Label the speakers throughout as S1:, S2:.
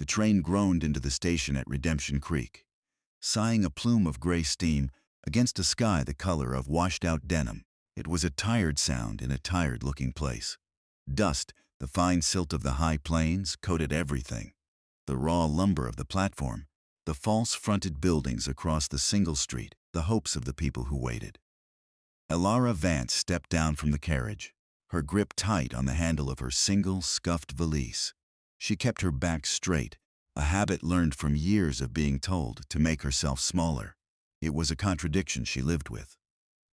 S1: The train groaned into the station at Redemption Creek, sighing a plume of gray steam against a sky the color of washed-out denim. It was a tired sound in a tired-looking place. Dust, the fine silt of the high plains, coated everything. The raw lumber of the platform, the false-fronted buildings across the single street, the hopes of the people who waited. Elara Vance stepped down from the carriage, her grip tight on the handle of her single, scuffed valise. She kept her back straight, a habit learned from years of being told to make herself smaller. It was a contradiction she lived with.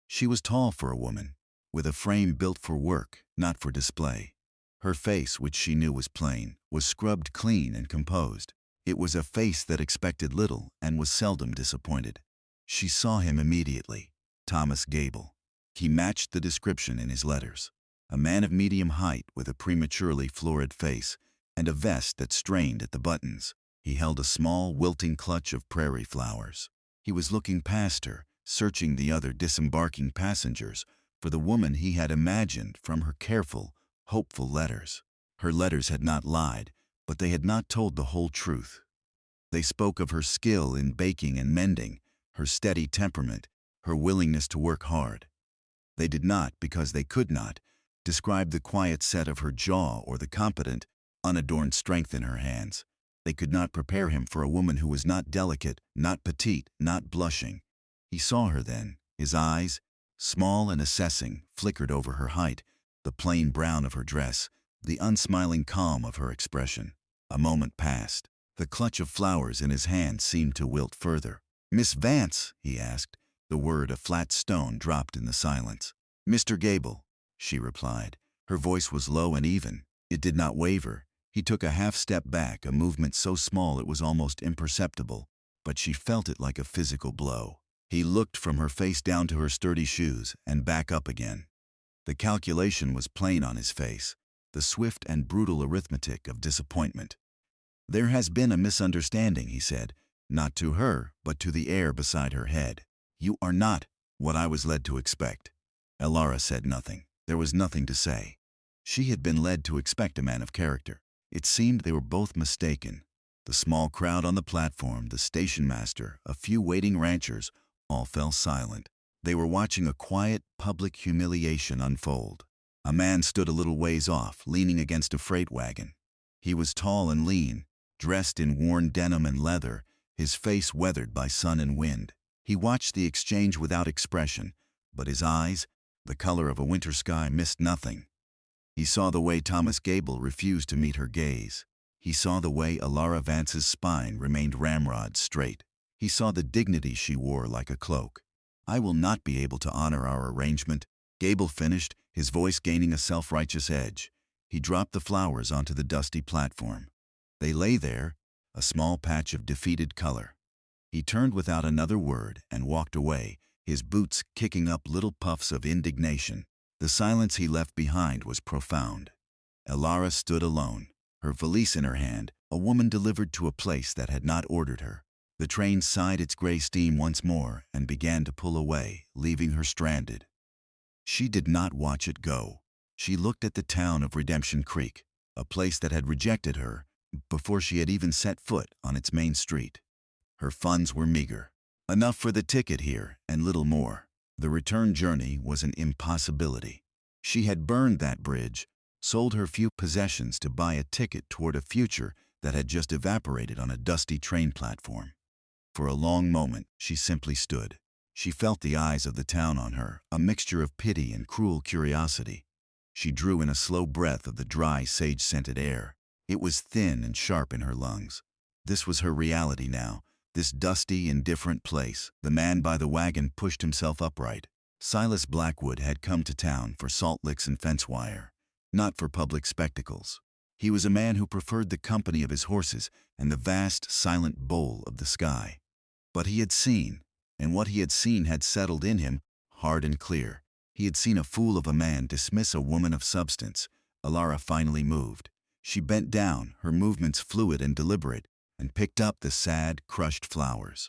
S1: She was tall for a woman, with a frame built for work, not for display. Her face, which she knew was plain, was scrubbed clean and composed. It was a face that expected little and was seldom disappointed. She saw him immediately. Thomas Gable. He matched the description in his letters. A man of medium height with a prematurely florid face and a vest that strained at the buttons. He held a small, wilting clutch of prairie flowers. He was looking past her, searching the other disembarking passengers for the woman he had imagined from her careful, hopeful letters. Her letters had not lied, but they had not told the whole truth. They spoke of her skill in baking and mending, her steady temperament, her willingness to work hard. They did not, because they could not, describe the quiet set of her jaw or the competent, unadorned strength in her hands. They could not prepare him for a woman who was not delicate, not petite, not blushing. He saw her then. His eyes, small and assessing, flickered over her height, the plain brown of her dress, the unsmiling calm of her expression. A moment passed. The clutch of flowers in his hand seemed to wilt further. "Miss Vance?" he asked. The word, a flat stone, dropped in the silence. "Mr. Gable," she replied. Her voice was low and even. It did not waver. He took a half step back, a movement so small it was almost imperceptible, but she felt it like a physical blow. He looked from her face down to her sturdy shoes and back up again. The calculation was plain on his face, the swift and brutal arithmetic of disappointment. "There has been a misunderstanding," he said, not to her, but to the air beside her head. "You are not what I was led to expect." Elara said nothing. There was nothing to say. She had been led to expect a man of character. It seemed they were both mistaken. The small crowd on the platform, the station master, a few waiting ranchers, all fell silent. They were watching a quiet, public humiliation unfold. A man stood a little ways off, leaning against a freight wagon. He was tall and lean, dressed in worn denim and leather, his face weathered by sun and wind. He watched the exchange without expression, but his eyes, the color of a winter sky, missed nothing. He saw the way Thomas Gable refused to meet her gaze. He saw the way Elara Vance's spine remained ramrod straight. He saw the dignity she wore like a cloak. "I will not be able to honor our arrangement," Gable finished, his voice gaining a self-righteous edge. He dropped the flowers onto the dusty platform. They lay there, a small patch of defeated color. He turned without another word and walked away, his boots kicking up little puffs of indignation. The silence he left behind was profound. Elara stood alone, her valise in her hand, a woman delivered to a place that had not ordered her. The train sighed its gray steam once more and began to pull away, leaving her stranded. She did not watch it go. She looked at the town of Redemption Creek, a place that had rejected her before she had even set foot on its main street. Her funds were meager. Enough for the ticket here and little more. The return journey was an impossibility. She had burned that bridge, sold her few possessions to buy a ticket toward a future that had just evaporated on a dusty train platform. For a long moment, she simply stood. She felt the eyes of the town on her, a mixture of pity and cruel curiosity. She drew in a slow breath of the dry, sage-scented air. It was thin and sharp in her lungs. This was her reality now. This dusty, indifferent place. The man by the wagon pushed himself upright. Silas Blackwood had come to town for salt licks and fence wire, not for public spectacles. He was a man who preferred the company of his horses and the vast, silent bowl of the sky. But he had seen, and what he had seen had settled in him, hard and clear. He had seen a fool of a man dismiss a woman of substance. Elara finally moved. She bent down, her movements fluid and deliberate, and picked up the sad, crushed flowers.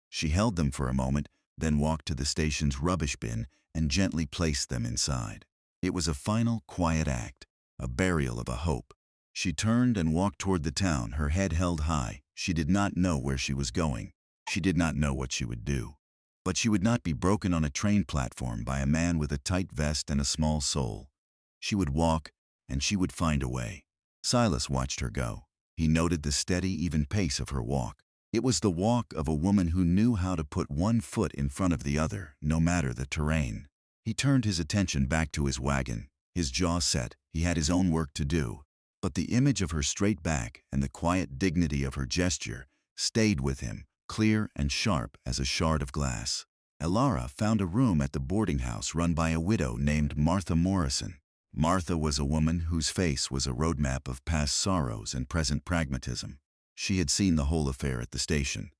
S1: She held them for a moment, then walked to the station's rubbish bin and gently placed them inside. It was a final, quiet act, a burial of a hope. She turned and walked toward the town, her head held high. She did not know where she was going. She did not know what she would do. But she would not be broken on a train platform by a man with a tight vest and a small soul. She would walk, and she would find a way. Silas watched her go. He noted the steady, even pace of her walk. It was the walk of a woman who knew how to put one foot in front of the other, no matter the terrain. He turned his attention back to his wagon, his jaw set. He had his own work to do. But the image of her straight back and the quiet dignity of her gesture stayed with him, clear and sharp as a shard of glass. Elara found a room at the boarding house run by a widow named Martha Morrison. Martha was a woman whose face was a roadmap of past sorrows and present pragmatism. She had seen the whole affair at the station.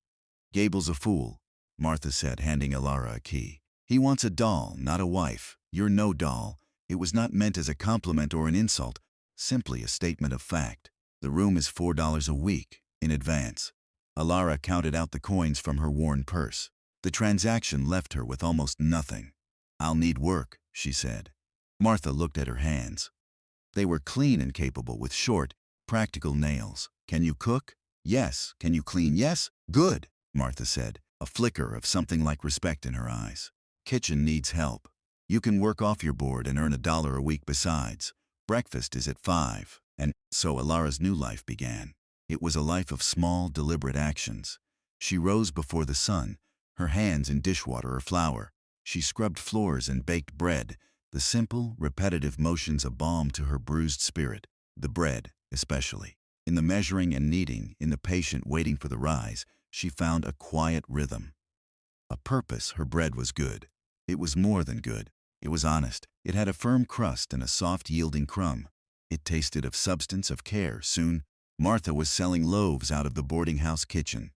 S1: "Gable's a fool," Martha said, handing Elara a key. "He wants a doll, not a wife. You're no doll." It was not meant as a compliment or an insult, simply a statement of fact. "The room is $4 a week, in advance." Elara counted out the coins from her worn purse. The transaction left her with almost nothing. "I'll need work," she said. Martha looked at her hands. They were clean and capable, with short, practical nails. "Can you cook?" "Yes." "Can you clean?" "Yes." "Good," Martha said, a flicker of something like respect in her eyes. "Kitchen needs help. You can work off your board and earn $1 a week besides. Breakfast is at 5. And so Elara's new life began. It was a life of small, deliberate actions. She rose before the sun, her hands in dishwater or flour. She scrubbed floors and baked bread, the simple, repetitive motions a balm to her bruised spirit, the bread especially. In the measuring and kneading, in the patient waiting for the rise, she found a quiet rhythm. A purpose. Her bread was good. It was more than good. It was honest. It had a firm crust and a soft, yielding crumb. It tasted of substance, of care. Soon, Martha was selling loaves out of the boarding house kitchen.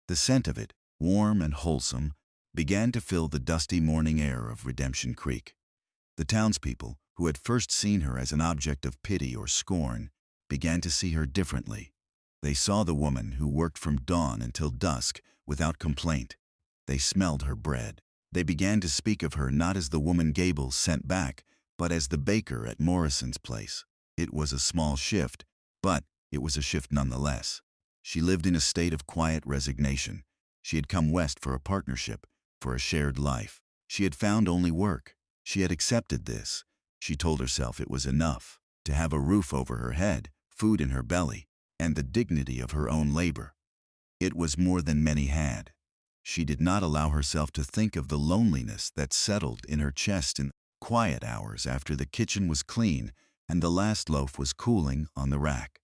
S1: The scent of it, warm and wholesome, began to fill the dusty morning air of Redemption Creek. The townspeople, who had first seen her as an object of pity or scorn, began to see her differently. They saw the woman who worked from dawn until dusk without complaint. They smelled her bread. They began to speak of her not as the woman Gable sent back, but as the baker at Morrison's place. It was a small shift, but it was a shift nonetheless. She lived in a state of quiet resignation. She had come west for a partnership, for a shared life. She had found only work. She had accepted this. She told herself it was enough to have a roof over her head, food in her belly, and the dignity of her own labor. It was more than many had. She did not allow herself to think of the loneliness that settled in her chest in quiet hours after the kitchen was clean and the last loaf was cooling on the rack.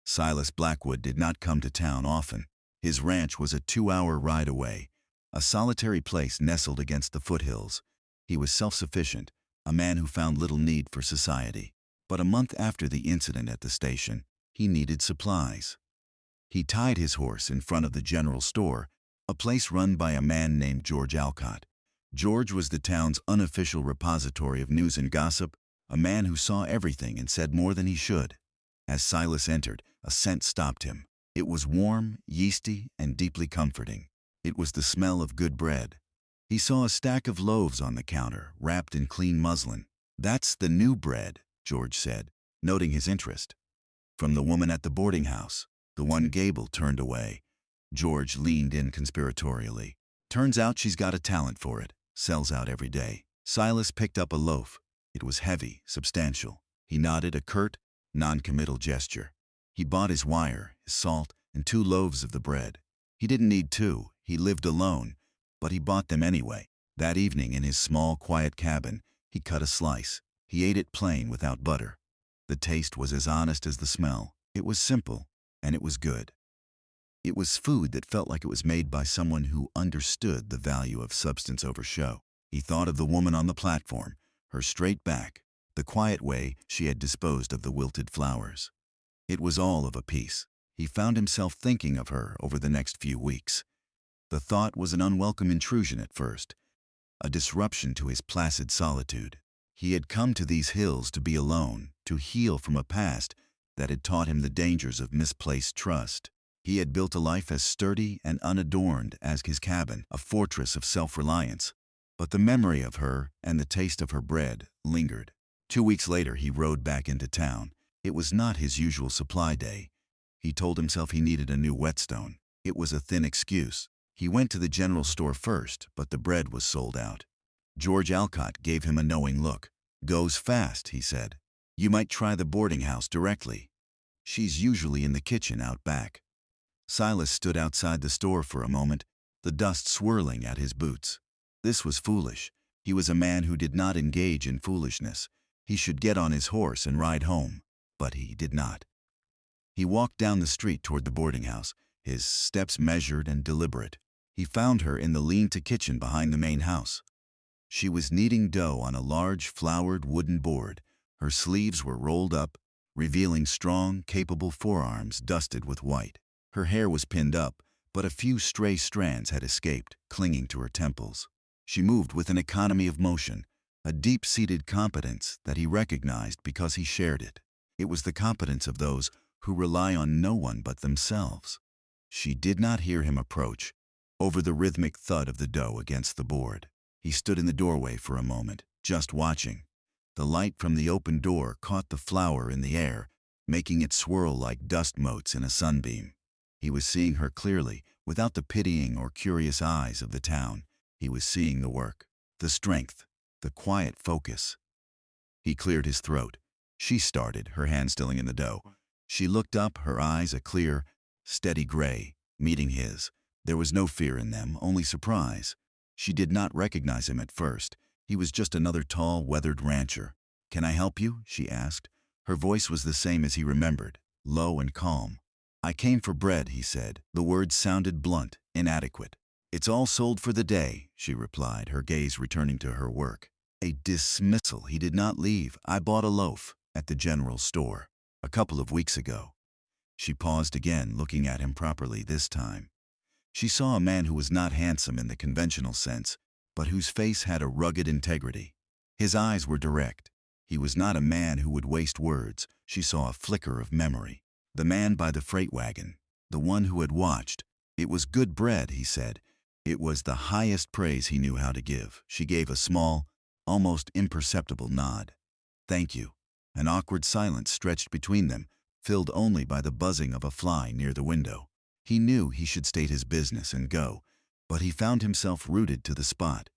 S1: Silas Blackwood did not come to town often. His ranch was a 2-hour ride away, a solitary place nestled against the foothills. He was self-sufficient, a man who found little need for society. But a month after the incident at the station, he needed supplies. He tied his horse in front of the general store, a place run by a man named George Alcott. George was the town's unofficial repository of news and gossip, a man who saw everything and said more than he should. As Silas entered, a scent stopped him. It was warm, yeasty, and deeply comforting. It was the smell of good bread. He saw a stack of loaves on the counter, wrapped in clean muslin. "That's the new bread," George said, noting his interest. "From the woman at the boarding house, the one Gable turned away." George leaned in conspiratorially. "Turns out she's got a talent for it. Sells out every day." Silas picked up a loaf. It was heavy, substantial. He nodded, a curt, non-committal gesture. He bought his wire, his salt, and 2 loaves of the bread. He didn't need 2. He lived alone, but he bought them anyway. That evening in his small, quiet cabin, he cut a slice. He ate it plain, without butter. The taste was as honest as the smell. It was simple, and it was good. It was food that felt like it was made by someone who understood the value of substance over show. He thought of the woman on the platform, her straight back, the quiet way she had disposed of the wilted flowers. It was all of a piece. He found himself thinking of her over the next few weeks. The thought was an unwelcome intrusion at first, a disruption to his placid solitude. He had come to these hills to be alone, to heal from a past that had taught him the dangers of misplaced trust. He had built a life as sturdy and unadorned as his cabin, a fortress of self-reliance. But the memory of her and the taste of her bread lingered. 2 weeks later, he rode back into town. It was not his usual supply day. He told himself he needed a new whetstone. It was a thin excuse. He went to the general store first, but the bread was sold out. George Alcott gave him a knowing look. "Goes fast," he said. "You might try the boarding house directly. She's usually in the kitchen out back." Silas stood outside the store for a moment, the dust swirling at his boots. This was foolish. He was a man who did not engage in foolishness. He should get on his horse and ride home. But he did not. He walked down the street toward the boarding house, his steps measured and deliberate. He found her in the lean-to kitchen behind the main house. She was kneading dough on a large floured wooden board. Her sleeves were rolled up, revealing strong, capable forearms dusted with white. Her hair was pinned up, but a few stray strands had escaped, clinging to her temples. She moved with an economy of motion, a deep-seated competence that he recognized because he shared it. It was the competence of those who rely on no one but themselves. She did not hear him approach, over the rhythmic thud of the dough against the board. He stood in the doorway for a moment, just watching. The light from the open door caught the flour in the air, making it swirl like dust motes in a sunbeam. He was seeing her clearly, without the pitying or curious eyes of the town. He was seeing the work, the strength, the quiet focus. He cleared his throat. She started, her hand still in the dough. She looked up, her eyes a clear, steady gray, meeting his. There was no fear in them, only surprise. She did not recognize him at first. He was just another tall, weathered rancher. "Can I help you?" she asked. Her voice was the same as he remembered, low and calm. "I came for bread," he said. The words sounded blunt, inadequate. "It's all sold for the day," she replied, her gaze returning to her work. "A dismissal." He did not leave. "I bought a loaf at the general store a couple of weeks ago." She paused again, looking at him properly this time. She saw a man who was not handsome in the conventional sense, but whose face had a rugged integrity. His eyes were direct. He was not a man who would waste words. She saw a flicker of memory. The man by the freight wagon, the one who had watched. "It was good bread," he said. It was the highest praise he knew how to give. She gave a small, almost imperceptible nod. "Thank you." An awkward silence stretched between them, filled only by the buzzing of a fly near the window. He knew he should state his business and go, but he found himself rooted to the spot.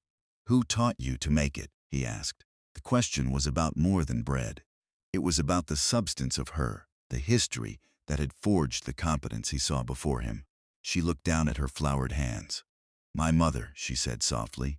S1: "Who taught you to make it?" he asked. The question was about more than bread. It was about the substance of her, the history that had forged the competence he saw before him. She looked down at her floured hands. "My mother," she said softly.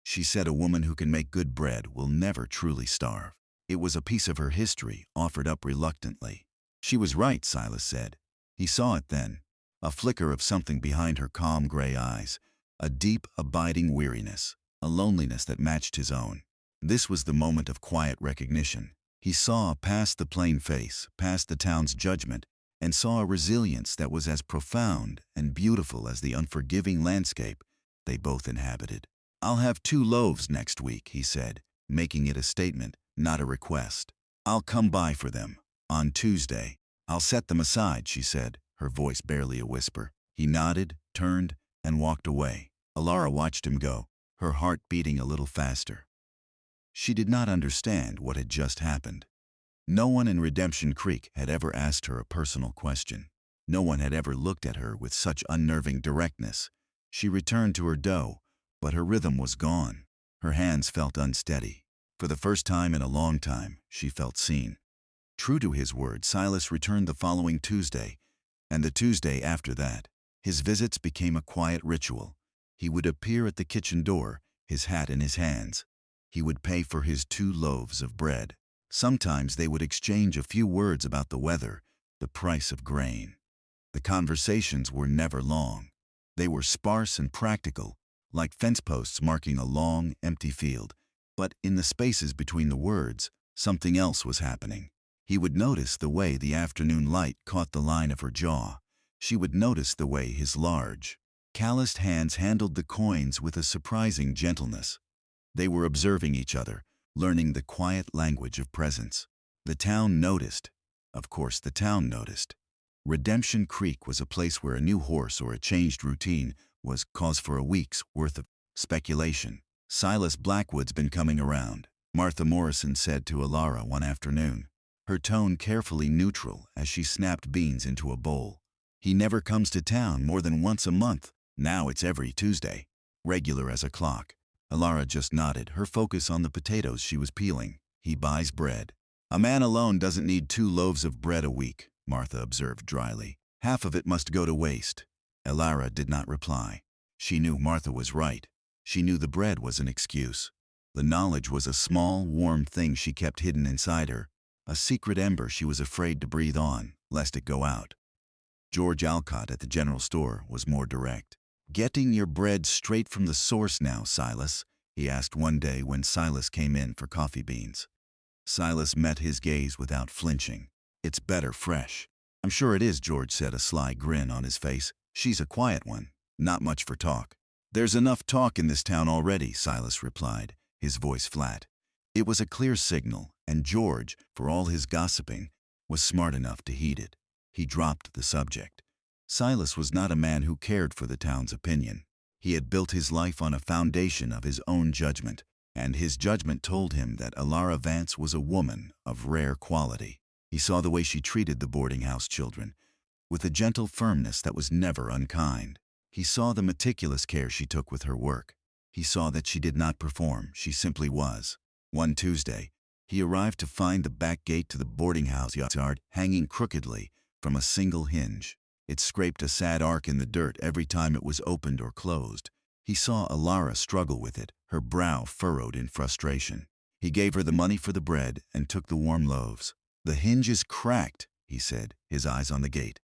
S1: "She said a woman who can make good bread will never truly starve." It was a piece of her history, offered up reluctantly. She was right, Silas said. He saw it then. A flicker of something behind her calm gray eyes. A deep, abiding weariness. A loneliness that matched his own. This was the moment of quiet recognition. He saw past the plain face, past the town's judgment, and saw a resilience that was as profound and beautiful as the unforgiving landscape they both inhabited. "I'll have 2 loaves next week," he said, making it a statement, not a request. "I'll come by for them. On Tuesday." "I'll set them aside," she said, her voice barely a whisper. He nodded, turned, and walked away. Alara watched him go, her heart beating a little faster. She did not understand what had just happened. No one in Redemption Creek had ever asked her a personal question. No one had ever looked at her with such unnerving directness. She returned to her dough, but her rhythm was gone. Her hands felt unsteady. For the first time in a long time, she felt seen. True to his word, Silas returned the following Tuesday, and the Tuesday after that. His visits became a quiet ritual. He would appear at the kitchen door, his hat in his hands. He would pay for his 2 loaves of bread. Sometimes they would exchange a few words about the weather, the price of grain. The conversations were never long. They were sparse and practical, like fence posts marking a long, empty field. But in the spaces between the words, something else was happening. He would notice the way the afternoon light caught the line of her jaw. She would notice the way his large, calloused hands handled the coins with a surprising gentleness. They were observing each other, learning the quiet language of presence. The town noticed. Of course, the town noticed. Redemption Creek was a place where a new horse or a changed routine was cause for a week's worth of speculation. "Silas Blackwood's been coming around," Martha Morrison said to Alara one afternoon. her tone carefully neutral as she snapped beans into a bowl. "He never comes to town more than once a month. Now it's every Tuesday. Regular as a clock." Alara just nodded, her focus on the potatoes she was peeling. "He buys bread." "A man alone doesn't need 2 loaves of bread a week," Martha observed dryly. "Half of it must go to waste." Alara did not reply. She knew Martha was right. She knew the bread was an excuse. The knowledge was a small, warm thing she kept hidden inside her, a secret ember she was afraid to breathe on, lest it go out. George Alcott at the general store was more direct. "Getting your bread straight from the source now, Silas?" he asked one day when Silas came in for coffee beans. Silas met his gaze without flinching. "It's better fresh." "I'm sure it is," George said, a sly grin on his face. "She's a quiet one. Not much for talk." "There's enough talk in this town already," Silas replied, his voice flat. It was a clear signal, and George, for all his gossiping, was smart enough to heed it. He dropped the subject. Silas was not a man who cared for the town's opinion. He had built his life on a foundation of his own judgment, and his judgment told him that Alara Vance was a woman of rare quality. He saw the way she treated the boarding house children, with a gentle firmness that was never unkind. He saw the meticulous care she took with her work. He saw that she did not perform, she simply was. One Tuesday, he arrived to find the back gate to the boarding house yard hanging crookedly from a single hinge. It scraped a sad arc in the dirt every time it was opened or closed. He saw Alara struggle with it, her brow furrowed in frustration. He gave her the money for the bread and took the warm loaves. "The hinge is cracked," he said, his eyes on the gate.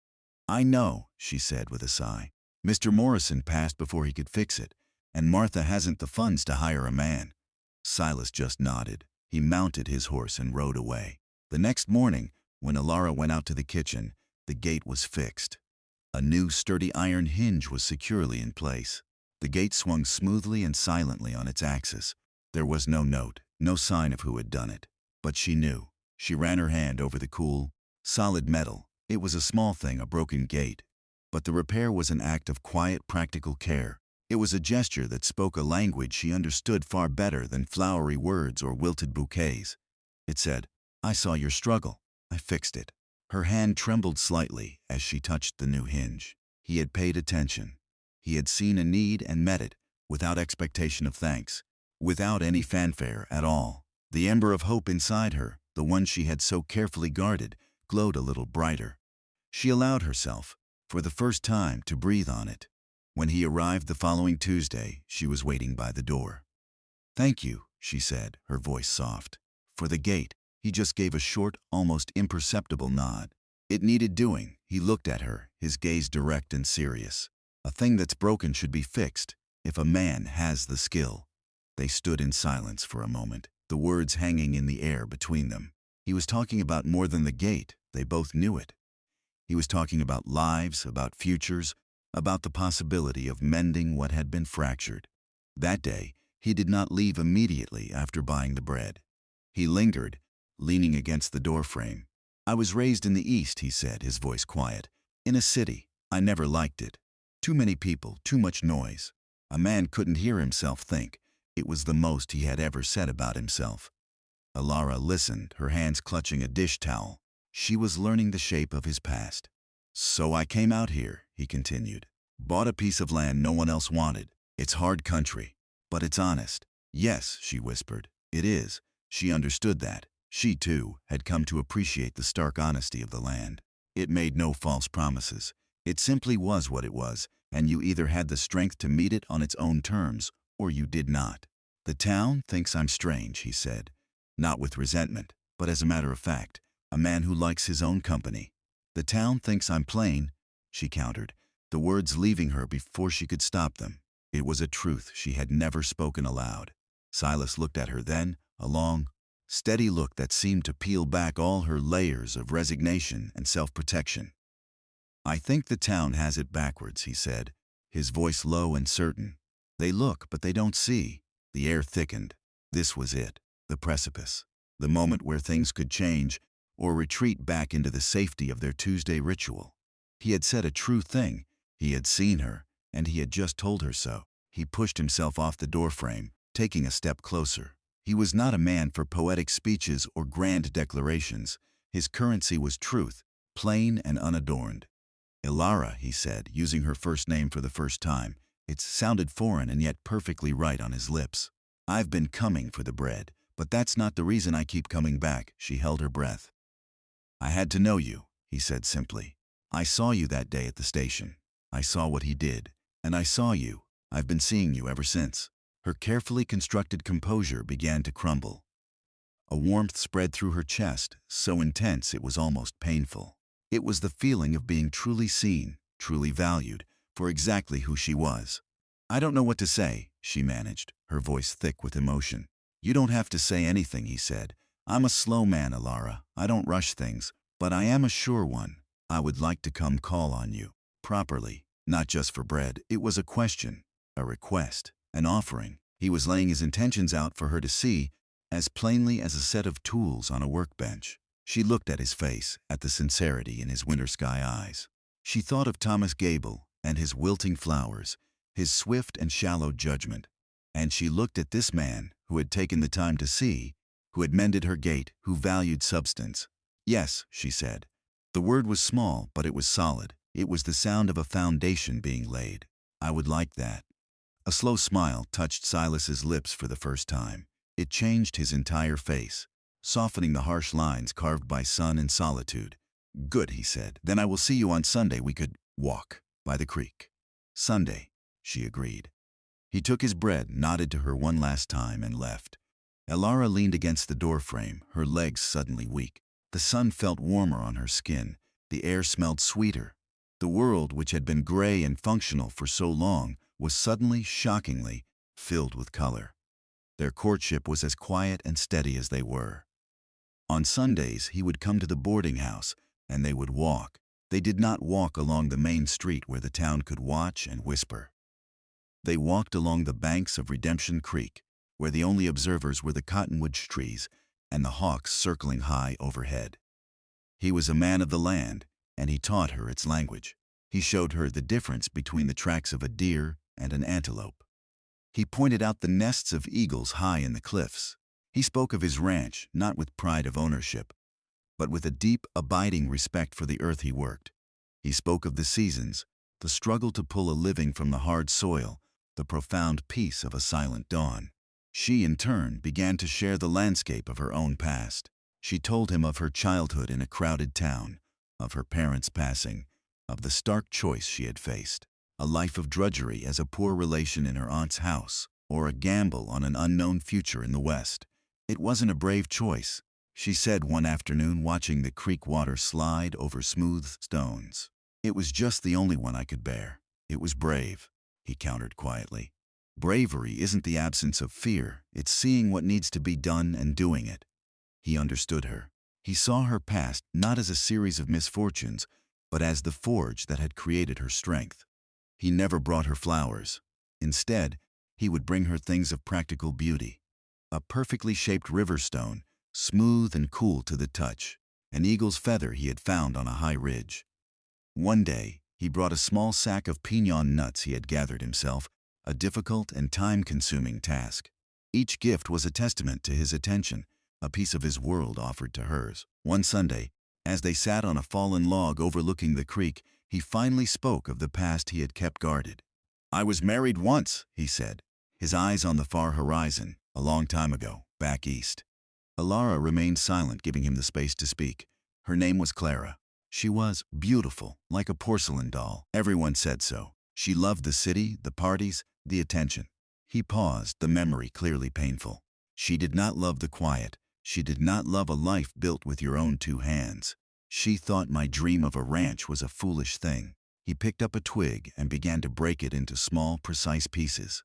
S1: "I know," she said with a sigh. "Mr. Morrison passed before he could fix it, and Martha hasn't the funds to hire a man." Silas just nodded. He mounted his horse and rode away. The next morning, when Alara went out to the kitchen, the gate was fixed. A new sturdy iron hinge was securely in place. The gate swung smoothly and silently on its axis. There was no note, no sign of who had done it. But she knew. She ran her hand over the cool, solid metal. It was a small thing, a broken gate. But the repair was an act of quiet, practical care. It was a gesture that spoke a language she understood far better than flowery words or wilted bouquets. It said, "I saw your struggle. I fixed it." Her hand trembled slightly as she touched the new hinge. He had paid attention. He had seen a need and met it, without expectation of thanks, without any fanfare at all. The ember of hope inside her, the one she had so carefully guarded, glowed a little brighter. She allowed herself, for the first time, to breathe on it. When he arrived the following Tuesday, she was waiting by the door. "Thank you," she said, her voice soft. For the gate, he just gave a short, almost imperceptible nod. It needed doing. He looked at her, his gaze direct and serious. "A thing that's broken should be fixed, if a man has the skill." They stood in silence for a moment, the words hanging in the air between them. He was talking about more than the gate. They both knew it. He was talking about lives, about futures, about the possibility of mending what had been fractured. That day, he did not leave immediately after buying the bread. He lingered, leaning against the doorframe. "I was raised in the East," he said, his voice quiet. "In a city. I never liked it. Too many people, too much noise. A man couldn't hear himself think. It was the most he had ever said about himself." Alara listened, her hands clutching a dish towel. She was learning the shape of his past. "So I came out here," he continued. "Bought a piece of land no one else wanted. It's hard country, but it's honest." "Yes," she whispered. "It is." She understood that. She, too, had come to appreciate the stark honesty of the land. It made no false promises. It simply was what it was, and you either had the strength to meet it on its own terms, or you did not. "The town thinks I'm strange," he said. Not with resentment, but as a matter of fact, a man who likes his own company. "The town thinks I'm plain," she countered, the words leaving her before she could stop them. It was a truth she had never spoken aloud. Silas looked at her then, a long, steady look that seemed to peel back all her layers of resignation and self-protection. "I think the town has it backwards," he said, his voice low and certain. "They look, but they don't see." The air thickened. This was it, the precipice, the moment where things could change or retreat back into the safety of their Tuesday ritual. He had said a true thing. He had seen her, and he had just told her so. He pushed himself off the doorframe, taking a step closer. He was not a man for poetic speeches or grand declarations. His currency was truth, plain and unadorned. Ilara, he said, using her first name for the first time. It sounded foreign and yet perfectly right on his lips. I've been coming for the bread, but that's not the reason I keep coming back. She held her breath. I had to know you, he said simply. I saw you that day at the station. I saw what he did, and I saw you. I've been seeing you ever since. Her carefully constructed composure began to crumble. A warmth spread through her chest, so intense it was almost painful. It was the feeling of being truly seen, truly valued, for exactly who she was. I don't know what to say, she managed, her voice thick with emotion. You don't have to say anything, he said. I'm a slow man, Ilara. I don't rush things, but I am a sure one. I would like to come call on you. Properly, not just for bread. It was a question, a request, an offering. He was laying his intentions out for her to see, as plainly as a set of tools on a workbench. She looked at his face, at the sincerity in his winter sky eyes. She thought of Thomas Gable and his wilting flowers, his swift and shallow judgment. And she looked at this man who had taken the time to see, who had mended her gait, who valued substance. Yes, she said. The word was small, but it was solid. It was the sound of a foundation being laid. I would like that. A slow smile touched Silas's lips for the first time. It changed his entire face, softening the harsh lines carved by sun and solitude. Good, he said. Then I will see you on Sunday. We could walk by the creek. Sunday, she agreed. He took his bread, nodded to her one last time, and left. Ilara leaned against the doorframe, her legs suddenly weak. The sun felt warmer on her skin. The air smelled sweeter. The world, which had been gray and functional for so long, was suddenly, shockingly, filled with color. Their courtship was as quiet and steady as they were. On Sundays, he would come to the boarding house, and they would walk. They did not walk along the main street where the town could watch and whisper. They walked along the banks of Redemption Creek, where the only observers were the cottonwood trees and the hawks circling high overhead. He was a man of the land, and he taught her its language. He showed her the difference between the tracks of a deer and an antelope. He pointed out the nests of eagles high in the cliffs. He spoke of his ranch, not with pride of ownership, but with a deep, abiding respect for the earth he worked. He spoke of the seasons, the struggle to pull a living from the hard soil, the profound peace of a silent dawn. She, in turn, began to share the landscape of her own past. She told him of her childhood in a crowded town, of her parents' passing, of the stark choice she had faced, a life of drudgery as a poor relation in her aunt's house, or a gamble on an unknown future in the West. It wasn't a brave choice, she said one afternoon watching the creek water slide over smooth stones. It was just the only one I could bear. It was brave, he countered quietly. Bravery isn't the absence of fear, it's seeing what needs to be done and doing it. He understood her. He saw her past not as a series of misfortunes, but as the forge that had created her strength. He never brought her flowers. Instead, he would bring her things of practical beauty. A perfectly shaped river stone, smooth and cool to the touch, an eagle's feather he had found on a high ridge. One day, he brought a small sack of piñon nuts he had gathered himself, a difficult and time-consuming task. Each gift was a testament to his attention, a piece of his world offered to hers. One Sunday, as they sat on a fallen log overlooking the creek, he finally spoke of the past he had kept guarded. I was married once, he said, his eyes on the far horizon, a long time ago, back east. Ilara remained silent, giving him the space to speak. Her name was Clara. She was beautiful, like a porcelain doll. Everyone said so. She loved the city, the parties, the attention. He paused, the memory clearly painful. She did not love the quiet. She did not love a life built with your own two hands. She thought my dream of a ranch was a foolish thing. He picked up a twig and began to break it into small, precise pieces.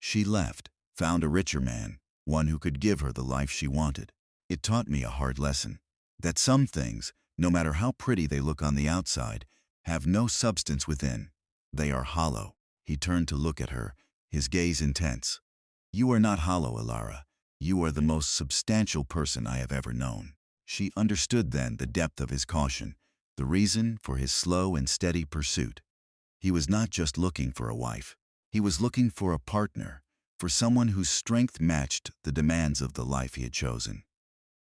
S1: She left, found a richer man, one who could give her the life she wanted. It taught me a hard lesson, that some things, no matter how pretty they look on the outside, have no substance within. They are hollow. He turned to look at her, his gaze intense. You are not hollow, Ilara. You are the most substantial person I have ever known. She understood then the depth of his caution, the reason for his slow and steady pursuit. He was not just looking for a wife. He was looking for a partner, for someone whose strength matched the demands of the life he had chosen.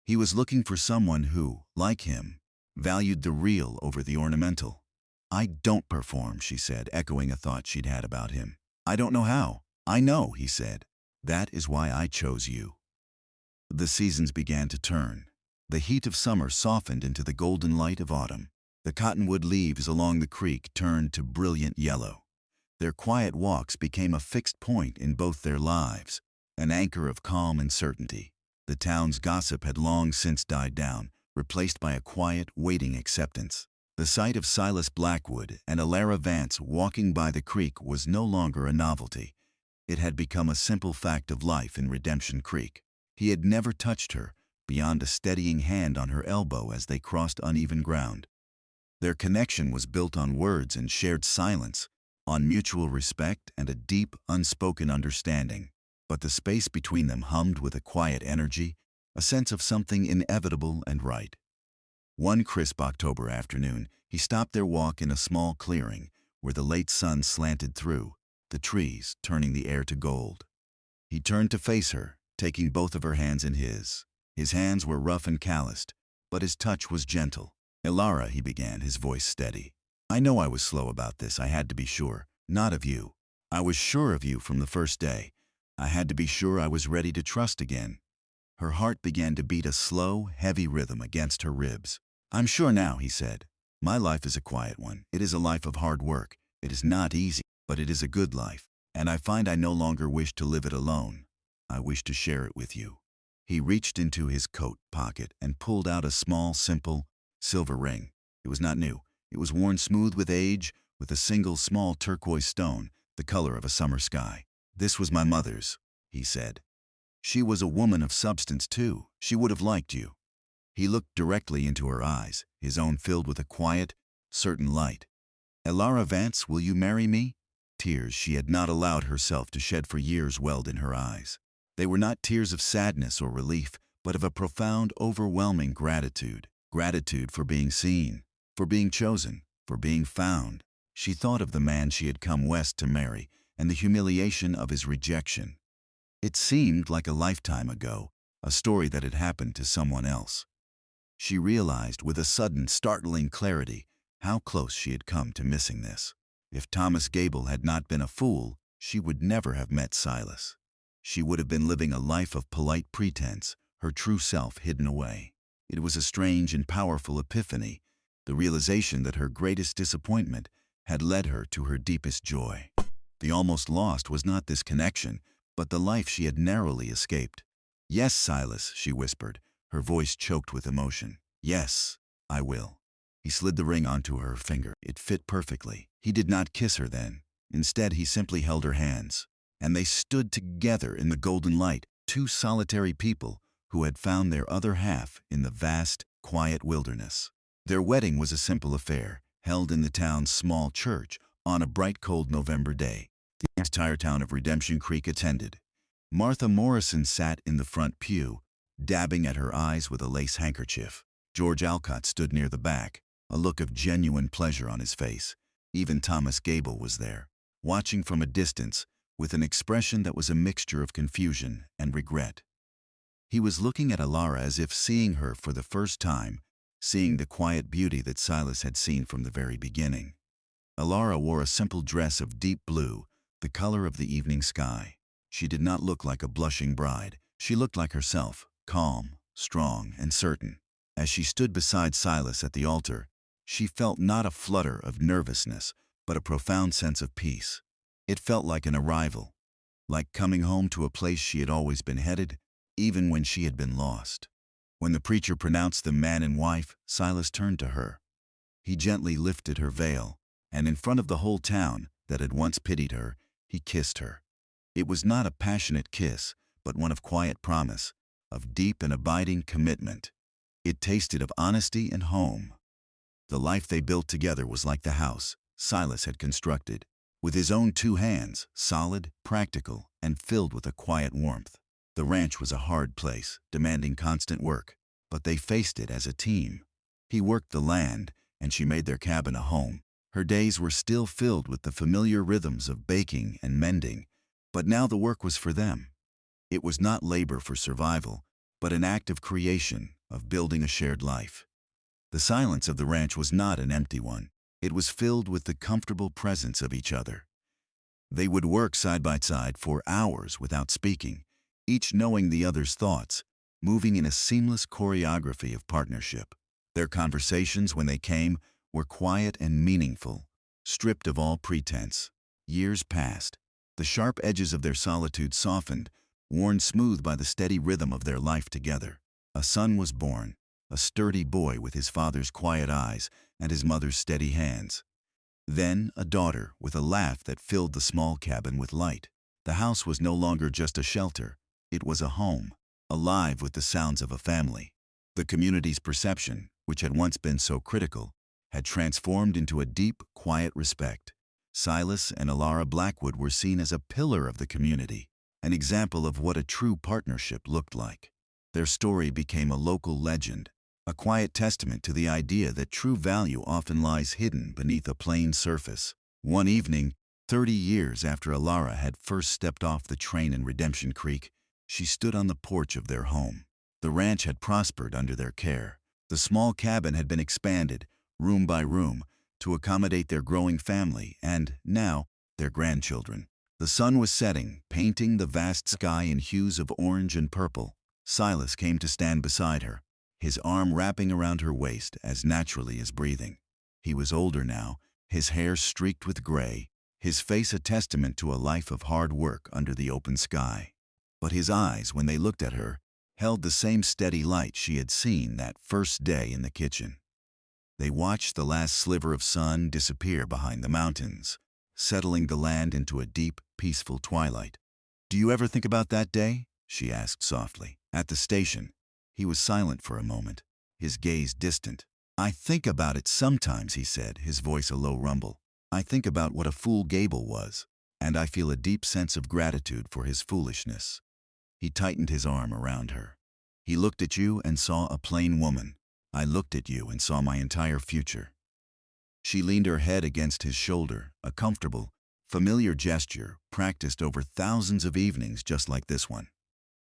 S1: He was looking for someone who, like him, valued the real over the ornamental. "I don't perform," she said, echoing a thought she'd had about him. "I don't know how." "I know," he said. "That is why I chose you." The seasons began to turn. The heat of summer softened into the golden light of autumn. The cottonwood leaves along the creek turned to brilliant yellow. Their quiet walks became a fixed point in both their lives, an anchor of calm and certainty. The town's gossip had long since died down, replaced by a quiet, waiting acceptance. The sight of Silas Blackwood and Alara Vance walking by the creek was no longer a novelty. It had become a simple fact of life in Redemption Creek. He had never touched her, beyond a steadying hand on her elbow as they crossed uneven ground. Their connection was built on words and shared silence, on mutual respect and a deep, unspoken understanding. But the space between them hummed with a quiet energy, a sense of something inevitable and right. One crisp October afternoon, he stopped their walk in a small clearing where the late sun slanted through, the trees turning the air to gold. He turned to face her, taking both of her hands in his. His hands were rough and calloused, but his touch was gentle. "Alara," he began, his voice steady. "I know I was slow about this. I had to be sure. Not of you. I was sure of you from the first day. I had to be sure I was ready to trust again." Her heart began to beat a slow, heavy rhythm against her ribs. "I'm sure now," he said. "My life is a quiet one. It is a life of hard work. It is not easy, but it is a good life. And I find I no longer wish to live it alone. I wish to share it with you." He reached into his coat pocket and pulled out a small, simple, silver ring. It was not new. It was worn smooth with age, with a single small turquoise stone, the color of a summer sky. "This was my mother's," he said. "She was a woman of substance, too. She would have liked you." He looked directly into her eyes, his own filled with a quiet, certain light. "Alara Vance, will you marry me?" Tears she had not allowed herself to shed for years welled in her eyes. They were not tears of sadness or relief, but of a profound, overwhelming gratitude. Gratitude for being seen, for being chosen, for being found. She thought of the man she had come west to marry and the humiliation of his rejection. It seemed like a lifetime ago, a story that had happened to someone else. She realized with a sudden, startling clarity how close she had come to missing this. If Thomas Gable had not been a fool, she would never have met Silas. She would have been living a life of polite pretense, her true self hidden away. It was a strange and powerful epiphany, the realization that her greatest disappointment had led her to her deepest joy. The almost lost was not this connection, but the life she had narrowly escaped. "Yes, Silas," she whispered, her voice choked with emotion. "Yes, I will." He slid the ring onto her finger. It fit perfectly. He did not kiss her then. Instead, he simply held her hands. And they stood together in the golden light, two solitary people who had found their other half in the vast, quiet wilderness. Their wedding was a simple affair, held in the town's small church on a bright, cold November day. The entire town of Redemption Creek attended. Martha Morrison sat in the front pew, dabbing at her eyes with a lace handkerchief. George Alcott stood near the back, a look of genuine pleasure on his face. Even Thomas Gable was there, watching from a distance, with an expression that was a mixture of confusion and regret. He was looking at Alara as if seeing her for the first time, seeing the quiet beauty that Silas had seen from the very beginning. Alara wore a simple dress of deep blue, the color of the evening sky. She did not look like a blushing bride. She looked like herself, calm, strong, and certain. As she stood beside Silas at the altar, she felt not a flutter of nervousness, but a profound sense of peace. It felt like an arrival, like coming home to a place she had always been headed, even when she had been lost. When the preacher pronounced them man and wife, Silas turned to her. He gently lifted her veil, and in front of the whole town that had once pitied her, he kissed her. It was not a passionate kiss, but one of quiet promise, of deep and abiding commitment. It tasted of honesty and home. The life they built together was like the house Silas had constructed, with his own two hands, solid, practical, and filled with a quiet warmth. The ranch was a hard place, demanding constant work, but they faced it as a team. He worked the land, and she made their cabin a home. Her days were still filled with the familiar rhythms of baking and mending, but now the work was for them. It was not labor for survival, but an act of creation, of building a shared life. The silence of the ranch was not an empty one. It was filled with the comfortable presence of each other. They would work side by side for hours without speaking, each knowing the other's thoughts, moving in a seamless choreography of partnership. Their conversations, when they came, were quiet and meaningful, stripped of all pretense. Years passed. The sharp edges of their solitude softened, worn smooth by the steady rhythm of their life together. A son was born, a sturdy boy with his father's quiet eyes and his mother's steady hands. Then a daughter with a laugh that filled the small cabin with light. The house was no longer just a shelter. It was a home, alive with the sounds of a family. The community's perception, which had once been so critical, had transformed into a deep, quiet respect. Silas and Alara Blackwood were seen as a pillar of the community, an example of what a true partnership looked like. Their story became a local legend, a quiet testament to the idea that true value often lies hidden beneath a plain surface. One evening, 30 years after Alara had first stepped off the train in Redemption Creek, she stood on the porch of their home. The ranch had prospered under their care. The small cabin had been expanded, room by room, to accommodate their growing family and, now, their grandchildren. The sun was setting, painting the vast sky in hues of orange and purple. Silas came to stand beside her, his arm wrapping around her waist as naturally as breathing. He was older now, his hair streaked with gray, his face a testament to a life of hard work under the open sky. But his eyes, when they looked at her, held the same steady light she had seen that first day in the kitchen. They watched the last sliver of sun disappear behind the mountains, settling the land into a deep, peaceful twilight. "Do you ever think about that day?" she asked softly. At the station, he was silent for a moment, his gaze distant. "I think about it sometimes," he said, his voice a low rumble. "I think about what a fool Gable was, and I feel a deep sense of gratitude for his foolishness." He tightened his arm around her. "He looked at you and saw a plain woman. I looked at you and saw my entire future." She leaned her head against his shoulder, a comfortable, familiar gesture practiced over thousands of evenings just like this one.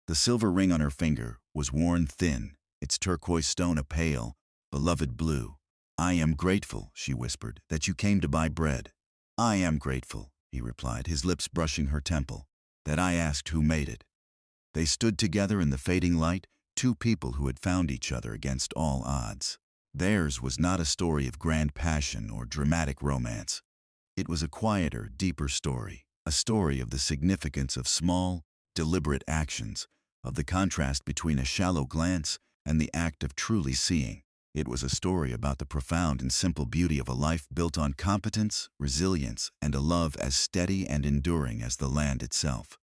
S1: The silver ring on her finger was worn thin, its turquoise stone a pale, beloved blue. "I am grateful," she whispered, "that you came to buy bread." "I am grateful," he replied, his lips brushing her temple, "that I asked who made it." They stood together in the fading light, two people who had found each other against all odds. Theirs was not a story of grand passion or dramatic romance. It was a quieter, deeper story, a story of the significance of small, deliberate actions, of the contrast between a shallow glance and the act of truly seeing. It was a story about the profound and simple beauty of a life built on competence, resilience, and a love as steady and enduring as the land itself.